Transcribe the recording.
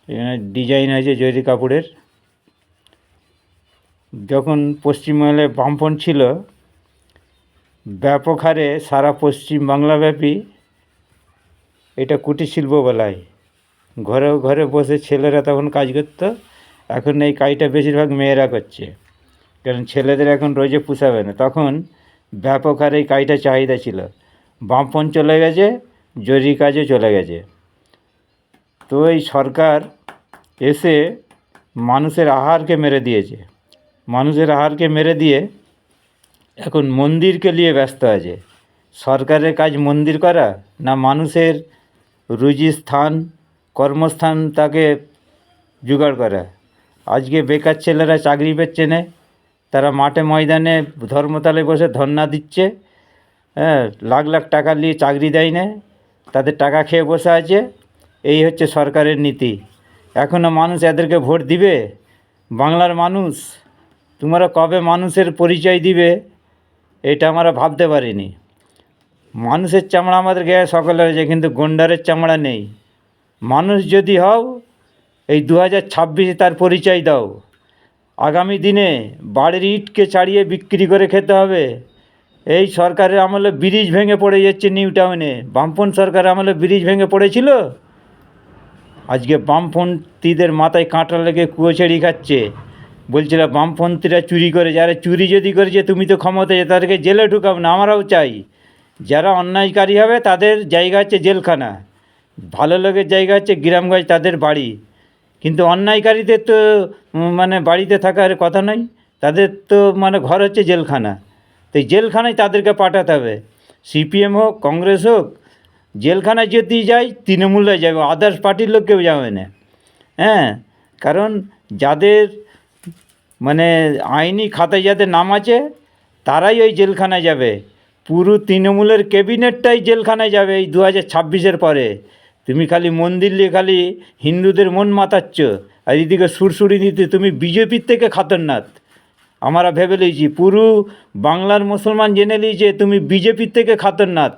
এখানে ডিজাইন আছে জরি কাপড়ের। যখন পশ্চিমবাংলায় বামফ্রন্ট ছিল ব্যাপক হারে সারা পশ্চিম বাংলাব্যাপী এটা কুটির শিল্প বলায়। ঘরে ঘরে বসে ছেলেরা তখন কাজ করত। এখন এই কাজটা বেশিরভাগ মেয়েরা করছে, কারণ ছেলেদের এখন রোজে পুষাবে না। তখন ব্যাপক হারে এই কাজটা চাহিদা ছিল। বামফ্রন্ট চলে গেছে, জরি কাজে চলে গেছে। তো এই সরকার এসে মানুষের আহারকে মেরে দিয়েছে। মানুষের আহারকে মেরে দিয়ে এখন মন্দিরকে নিয়ে ব্যস্ত আছে। সরকারের কাজ মন্দির করা না মানুষের রুজি স্থান, কর্মস্থান তাকে জোগাড় করা। আজকে বেকার ছেলেরা চাকরি পাচ্ছে না, তারা মাঠে ময়দানে ধর্মতলায় বসে ধর্না দিচ্ছে। হ্যাঁ, লাখ লাখ টাকা নিয়ে চাকরি দেয় না, তাদের টাকা খেয়ে বসে আছে। এই হচ্ছে সরকারের নীতি। এখনও মানুষ এদেরকে ভোট দিবে? বাংলার মানুষ তোমরা কবে মানুষের পরিচয় দিবে এটা আমরা ভাবতে পারিনি। মানুষের চামড়া আমাদের গায়ে সকলের আছে, কিন্তু গন্ডারের চামড়া নেই। মানুষ যদি হও এই 2026 তার পরিচয় দাও। আগামী দিনে বাড়ির ইটকে ছাড়িয়ে বিক্রি করে খেতে হবে। এই সরকারের আমলে ব্রিজ ভেঙে পড়ে যাচ্ছে নিউ টাউনে। বামফ্রন্ট সরকারের আমলে ব্রিজ ভেঙে পড়েছিল। আজকে বামপন্থীদের মাথায় কাঁটা লেগে কুয়োছেড়ি খাচ্ছে। বলছিল বামপন্থীরা চুরি করে, যারা চুরি যদি করেছে তুমি তো ক্ষমতায়, তাদেরকে জেলে ঢুকাও না। আমরাও চাই যারা অন্যায়কারী হবে তাদের জায়গা হচ্ছে জেলখানা, ভালো লোকের জায়গা হচ্ছে গ্রামগঞ্জ, তাদের বাড়ি। কিন্তু অন্যায়কারীদের তো মানে বাড়িতে থাকার কথা নয়, তাদের তো মানে ঘর হচ্ছে জেলখানা। তো এই জেলখানায় তাদেরকে পাঠাতে হবে। সিপিএম হোক, কংগ্রেস হোক, জেলখানায় যদি যায় তৃণমূলে যাবে, আদার্স পার্টির লোক কেউ যাবে না। হ্যাঁ, কারণ যাদের মানে আইনি খাতায় যাদের নাম আছে তারাই ওই জেলখানায় যাবে। পুরো তৃণমূলের ক্যাবিনেটটাই জেলখানায় যাবে এই 2026 পরে। তুমি খালি মন্দির নিয়ে খালি হিন্দুদের মন মাতাচ্ছ, আর এদিকে সুরসুরি নিতে তুমি বিজেপির থেকে খাতরনাক। আমরা ভেবে লিয়েছি, পুরো বাংলার মুসলমান জেনে লিয়েছে তুমি বিজেপির থেকে খাতরনাক।